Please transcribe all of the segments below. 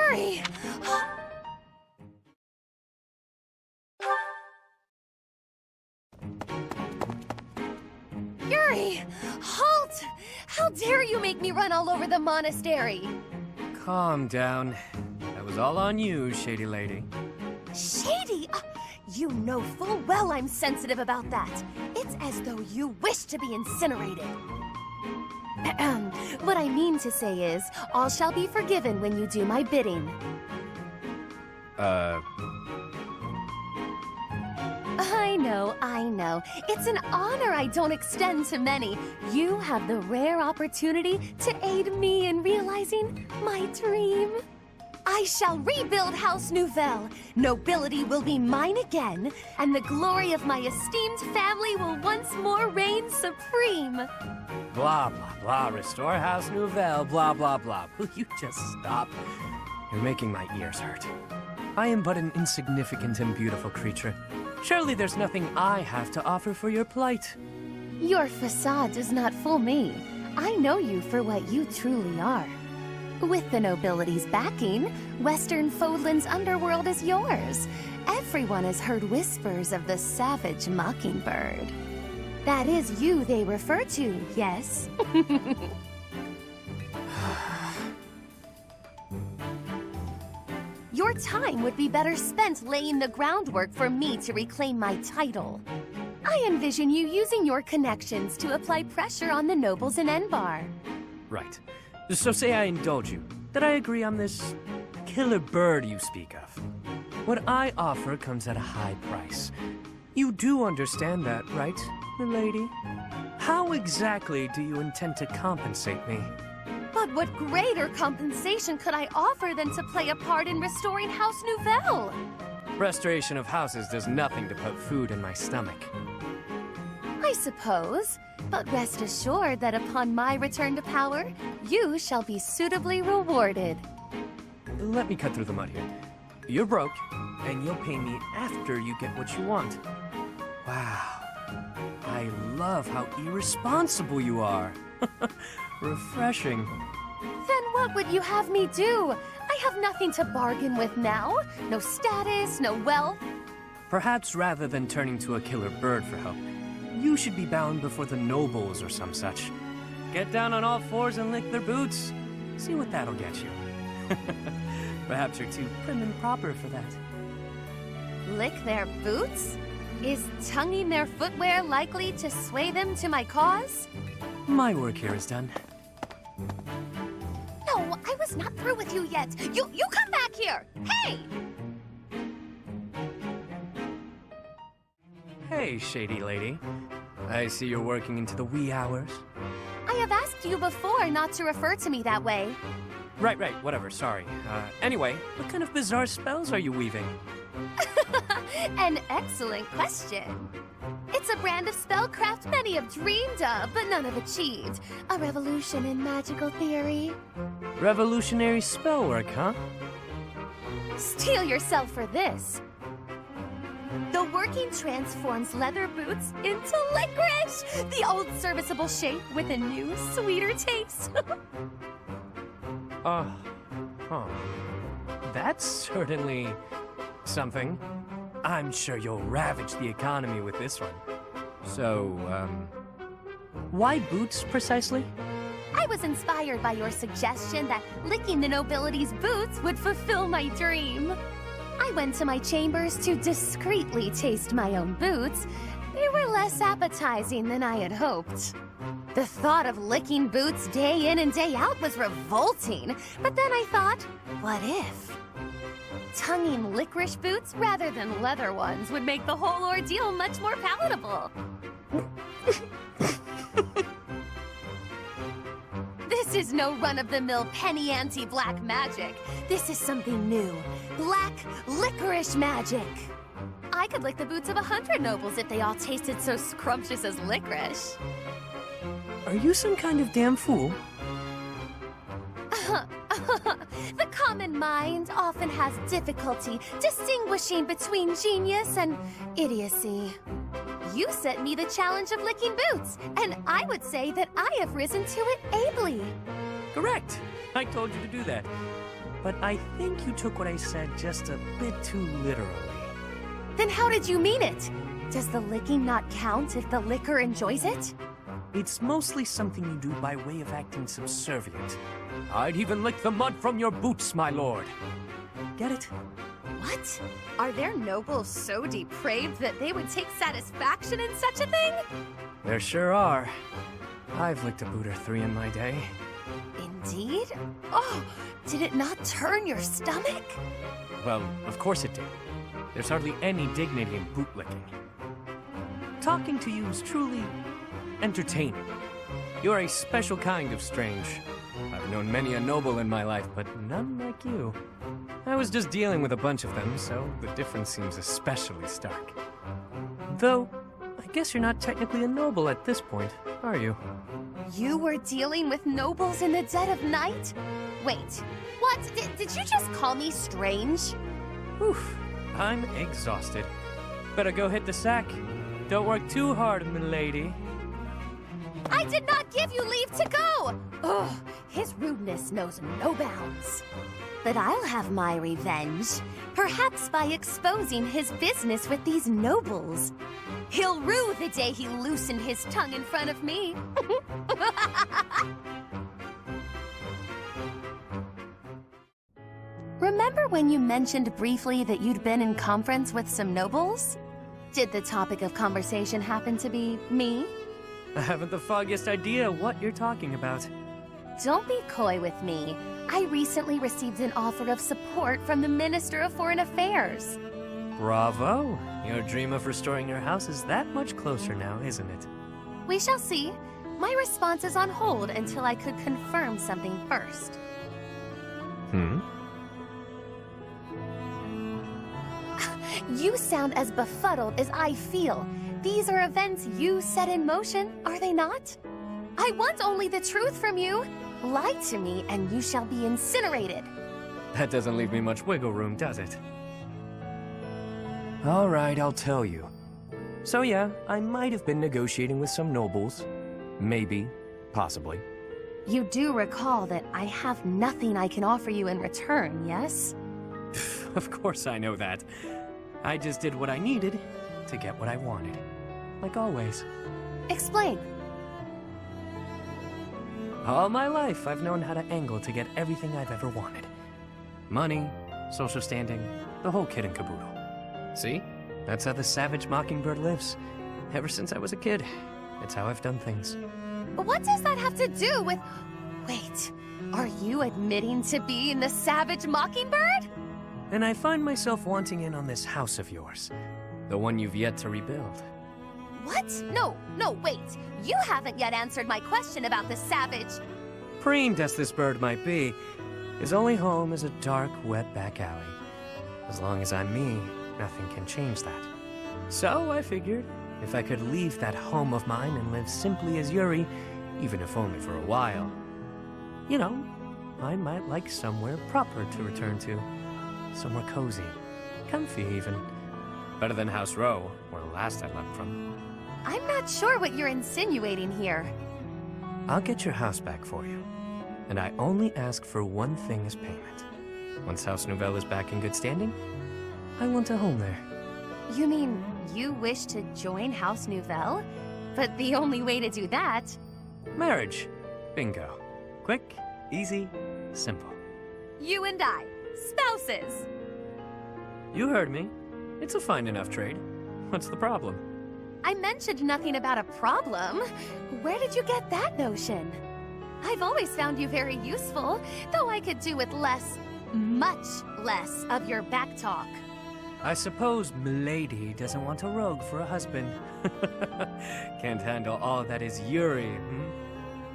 Yuri! Yuri! Halt! How dare you make me run all over the monastery? Calm down. That was all on you, shady lady. Shady? You know full well I'm sensitive about that. It's as though you wish to be incinerated. What I mean to say is, all shall be forgiven when you do my bidding. I know. It's an honor I don't extend to many. You have the rare opportunity to aid me in realizing my dream. I shall rebuild House Nouvelle. Nobility will be mine again, and the glory of my esteemed family will once more reign supreme. Blah, blah, blah. Restore House Nouvelle, blah, blah, blah. Will you just stop? You're making my ears hurt. I am but an insignificant and beautiful creature. Surely there's nothing I have to offer for your plight. Your facade does not fool me. I know you for what you truly are. With the nobility's backing, Western Fodlan's underworld is yours. Everyone has heard whispers of the savage mockingbird. That is you they refer to, yes? Your time would be better spent laying the groundwork for me to reclaim my title. I envision you using your connections to apply pressure on the nobles in Enbar. Right. So say I indulge you, that I agree on this killer bird you speak of. What I offer comes at a high price. You do understand that, right, milady? How exactly do you intend to compensate me? But what greater compensation could I offer than to play a part in restoring House Nouvelle? Restoration of houses does nothing to put food in my stomach. I suppose, but rest assured that upon my return to power, you shall be suitably rewarded. Let me cut through the mud here. You're broke, and you'll pay me after you get what you want. Wow. I love how irresponsible you are. Refreshing. Then what would you have me do? I have nothing to bargain with now. No status, no wealth. Perhaps rather than turning to a killer bird for help, you should be bound before the nobles or some such. Get down on all fours and lick their boots. See what that'll get you. Perhaps you're too prim and proper for that. Lick their boots? Is tonguing their footwear likely to sway them to my cause? My work here is done. No, I was not through with you yet. You come back here! Hey! Hey, shady lady. I see you're working into the wee hours. I have asked you before not to refer to me that way. Right, whatever, sorry. Anyway, what kind of bizarre spells are you weaving? An excellent question. It's a brand of spellcraft many have dreamed of, but none have achieved. A revolution in magical theory. Revolutionary spellwork, huh? Steel yourself for this. The working transforms leather boots into licorice! The old serviceable shape with a new, sweeter taste. Huh. That's certainly something. I'm sure you'll ravage the economy with this one. So, why boots precisely? I was inspired by your suggestion that licking the nobility's boots would fulfill my dream. I went to my chambers to discreetly taste my own boots. They were less appetizing than I had hoped. The thought of licking boots day in and day out was revolting, but then I thought, what if? Tonguing licorice boots rather than leather ones would make the whole ordeal much more palatable. This is no run-of-the-mill penny ante black magic. This is something new. Black licorice magic. I could lick the boots of 100 nobles if they all tasted so scrumptious as licorice. Are you some kind of damn fool? The common mind often has difficulty distinguishing between genius and idiocy. You set me the challenge of licking boots, and I would say that I have risen to it ably. Correct. I told you to do that. but I think you took what I said just a bit too literally. Then how did you mean it? Does the licking not count if the licker enjoys it? It's mostly something you do by way of acting subservient. I'd even lick the mud from your boots, my lord. Get it? What? Are there nobles so depraved that they would take satisfaction in such a thing? There sure are. I've licked a boot or 3 in my day. Indeed? Oh, did it not turn your stomach? Well, of course it did. There's hardly any dignity in bootlicking. Talking to you is truly entertaining. You're a special kind of strange. I've known many a noble in my life, but none like you. I was just dealing with a bunch of them, so the difference seems especially stark. Though, I guess you're not technically a noble at this point, are you? You were dealing with nobles in the dead of night? Wait, what? Did you just call me strange? Oof, I'm exhausted. Better go hit the sack. Don't work too hard, milady. I did not give you leave to go! Ugh, his rudeness knows no bounds. But I'll have my revenge, perhaps by exposing his business with these nobles. He'll rue the day he loosened his tongue in front of me. Remember when you mentioned briefly that you'd been in conference with some nobles? Did the topic of conversation happen to be me? I haven't the foggiest idea what you're talking about. Don't be coy with me. I recently received an offer of support from the Minister of Foreign Affairs. Bravo! Your dream of restoring your house is that much closer now, isn't it? We shall see. My response is on hold until I could confirm something first. You sound as befuddled as I feel. These are events you set in motion, are they not? I want only the truth from you. Lie to me and you shall be incinerated. That doesn't leave me much wiggle room, does it? All right, I'll tell you. So yeah, I might have been negotiating with some nobles. Maybe. Possibly. You do recall that I have nothing I can offer you in return, yes? Of course I know that. I just did what I needed to get what I wanted. Like always. Explain. All my life, I've known how to angle to get everything I've ever wanted. Money, social standing, the whole kit and caboodle. See? That's how the savage mockingbird lives. Ever since I was a kid. It's how I've done things. What does that have to do with... Wait, are you admitting to being the savage mockingbird? And I find myself wanting in on this house of yours. The one you've yet to rebuild. What? No, wait. You haven't yet answered my question about the savage. Preemed as this bird might be, his only home is a dark, wet back alley. As long as I'm me, nothing can change that. So I figured, if I could leave that home of mine and live simply as Yuri, even if only for a while, you know, I might like somewhere proper to return to. Somewhere cozy, comfy even. Better than House Row, where last I left from. I'm not sure what you're insinuating here. I'll get your house back for you. And I only ask for one thing as payment. Once House Nouvelle is back in good standing, I want a home there. You mean you wish to join House Nouvelle? But the only way to do that... Marriage. Bingo. Quick, easy, simple. You and I. Spouses. You heard me. It's a fine enough trade. What's the problem? I mentioned nothing about a problem. Where did you get that notion? I've always found you very useful, though I could do with less, much less of your back talk. I suppose Milady doesn't want a rogue for a husband. Can't handle all that is Yuri,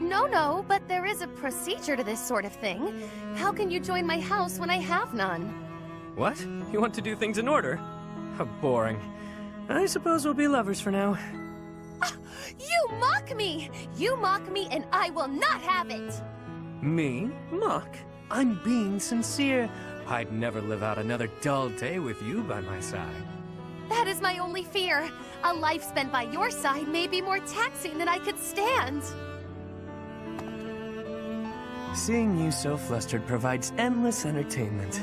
No, but there is a procedure to this sort of thing. How can you join my house when I have none? What? You want to do things in order? How boring. I suppose we'll be lovers for now. You mock me! You mock me and I will not have it! Me? Mock? I'm being sincere. I'd never live out another dull day with you by my side. That is my only fear. A life spent by your side may be more taxing than I could stand. Seeing you so flustered provides endless entertainment.